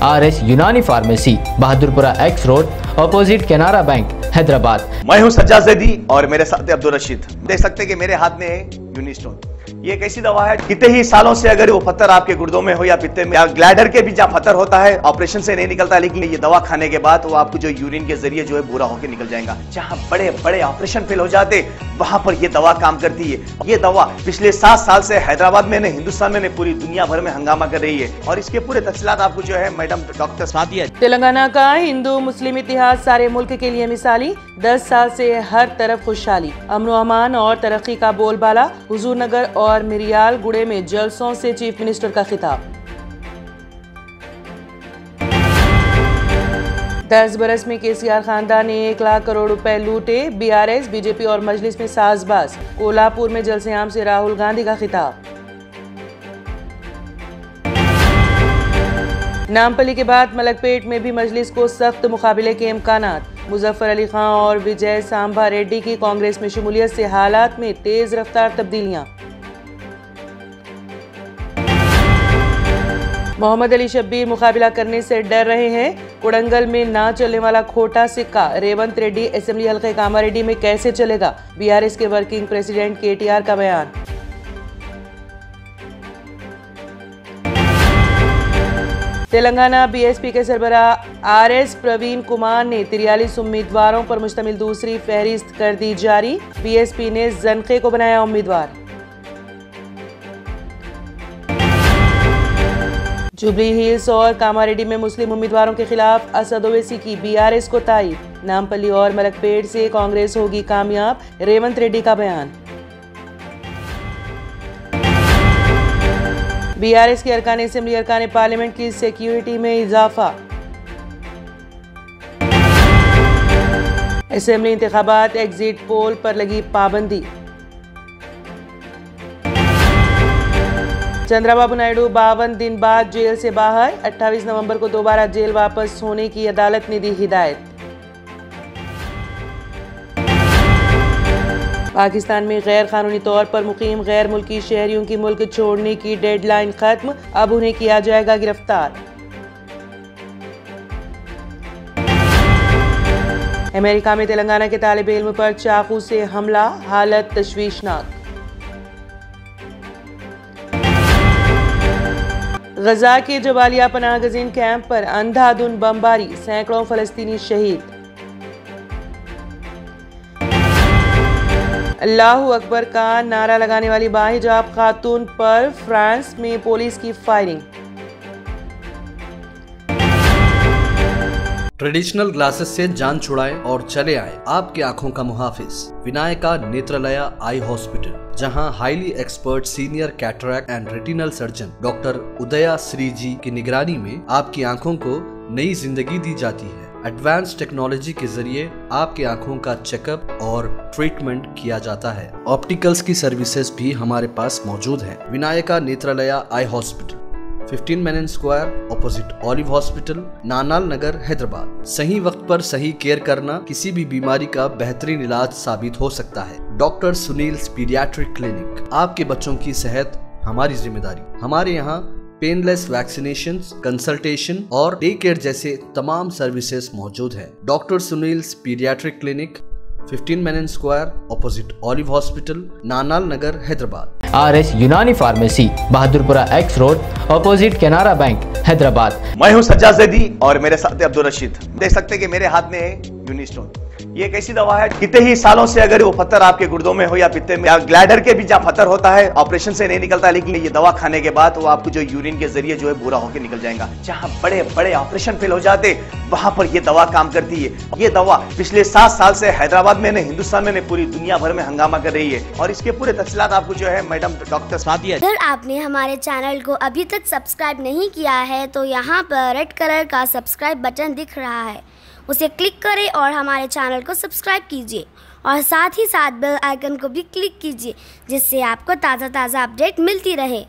RS Unani pharmacy, Bahadurpura X road, opposite Canara bank, Hyderabad. मैं हूं सज्जाद ज़ैदी और मेरे साथ है अब्दुल रशीद। देख सकते हैं कि मेरे हाथ में है यूनिस्टोन। ये एक ऐसी दवा है, कितने ही सालों से अगर वो पत्थर आपके गुर्दों में हो या पित्ते में या ग्लैडर के भी जहाँ पत्थर होता है, ऑपरेशन से नहीं निकलता, लेकिन ये दवा खाने के बाद वो आपको जो यूरिन के जरिए जो है पूरा होकर निकल जाएगा। जहाँ बड़े बड़े ऑपरेशन फेल हो जाते वहां पर ये दवा काम करती है। ये दवा पिछले 7 साल से हैदराबाद में, हिंदुस्तान में, पूरी दुनिया भर में हंगामा कर रही है और इसके पूरे तफसीलात आपको जो है मैडम डॉक्टर सादिया। तेलंगाना का हिंदू मुस्लिम इतिहास सारे मुल्क के लिए मिसाली, 10 साल से हर तरफ खुशहाली, अमन व अमान और तरक्की का बोलबाला। हुजूर नगर और मिरियाल गुड़े में जलसों से चीफ मिनिस्टर का खिताब। 10 बरस में केसीआर खानदान ने 1 लाख करोड़ रुपए लूटे, BRS, BJP और मजलिस में साजबाज। कोल्हापुर में जलसे-आम से राहुल गांधी का खिताब। नामपल्ली के बाद मलकपेट में भी मजलिस को सख्त मुकाबले के इम्कानात। मुजफ्फर अली खां और विजय सांबा रेड्डी की कांग्रेस में शमूलियत से हालात में तेज रफ्तार तब्दीलियां। मोहम्मद अली शब्बीर मुकाबला करने से डर रहे हैं, कोडंगल में ना चलने वाला खोटा सिक्का रेवंत रेड्डी असेंबली हल्के कामारेड्डी में कैसे चलेगा, BRS के वर्किंग प्रेसिडेंट KTR का बयान। तेलंगाना BSP के सरबराह RS प्रवीण कुमार ने 43 उम्मीदवारों पर मुश्तमिल दूसरी फहरिस्त कर दी जारी, BSP ने जनखे को बनाया उम्मीदवार। जुबली हिल्स और कामारेड्डी में मुस्लिम उम्मीदवारों के खिलाफ असद ओवैसी की BRS को तायद, नामपल्ली और मलकपेट से कांग्रेस होगी कामयाब, रेवंत रेड्डी का बयान। BRS के अरकान असेंबली अरकान पार्लियामेंट की सिक्योरिटी में इजाफा। असेंबली इंतखाबात एग्जिट पोल पर लगी पाबंदी। चंद्रबाबू नायडू 52 दिन बाद जेल से बाहर, 28 नवंबर को दोबारा जेल वापस होने की अदालत ने दी हिदायत। पाकिस्तान में गैर कानूनी तौर पर मुकीम गैर मुल्की शहरियों की मुल्क छोड़ने की डेडलाइन खत्म, अब उन्हें किया जाएगा गिरफ्तार। अमेरिका में तेलंगाना के तालिब इल्म पर चाकू से हमला, हालत तशवीशनाक। गजा के जबालिया पनाह गजीन कैंप पर अंधाधुन बमबारी, सैकड़ों फलस्तीनी शहीद। अल्लाहू अकबर का नारा लगाने वाली बाहिजाब खातून पर फ्रांस में पुलिस की फायरिंग। ट्रेडिशनल ग्लासेस से जान छुड़ाएं और चले आए आपकी आंखों का मुहाफिज, विनायका नेत्रालया आई हॉस्पिटल, जहां highly expert senior cataract and retinal surgeon doctor उदया श्री जी की निगरानी में आपकी आंखों को नई जिंदगी दी जाती है। एडवांस टेक्नोलॉजी के जरिए आपकी आंखों का चेकअप और ट्रीटमेंट किया जाता है। ऑप्टिकल्स की सर्विसेज भी हमारे पास मौजूद है। Vinayaka Netralaya eye hospital, 15 Menon square, opposite Olive hospital, Nanal Nagar, Hyderabad. सही वक्त पर सही केयर करना किसी भी बीमारी का बेहतरीन इलाज साबित हो सकता है। डॉक्टर सुनील पीडियाट्रिक क्लिनिक, आपके बच्चों की सेहत हमारी जिम्मेदारी। हमारे यहाँ पेनलेस वैक्सीनेशंस, कंसल्टेशन और डे केयर जैसे तमाम सर्विसेज मौजूद है। Doctor Sunil paediatric clinic, 15 Menon square, opposite Olive hospital, Nanal Nagar, Hyderabad. RS Unani pharmacy, Bahadurpura X road, opposite Canara bank, Hyderabad. मैं हूं सज्जाद ज़ैदी और मेरे साथ है अब्दुल रशीद। देख सकते हैं कि मेरे हाथ में है यूनिस्टोन। ये एक ऐसी दवा है, कितने ही सालों से अगर वो पत्थर आपके गुर्दों में हो या पित्ते में या ग्लैडर के भी जहाँ पत्थर होता है, ऑपरेशन से नहीं निकलता, लेकिन ये दवा खाने के बाद वो आपको जो यूरिन के जरिए जो है पूरा होकर निकल जाएगा। जहाँ बड़े बड़े ऑपरेशन फेल हो जाते वहां पर ये दवा काम करती है। ये दवा पिछले 7 साल से हैदराबाद में, हिंदुस्तान में, पूरी दुनिया भर में हंगामा कर रही है और इसके पूरे तफसीलात आपको जो है मैडम डॉक्टर सादिया। अगर आपने हमारे चैनल को अभी तक सब्सक्राइब नहीं किया है तो यहाँ पर रेड कलर का सब्सक्राइब बटन दिख रहा है, उसे क्लिक करें और हमारे चैनल को सब्सक्राइब कीजिए और साथ ही साथ बेल आइकन को भी क्लिक कीजिए, जिससे आपको ताज़ा अपडेट मिलती रहे।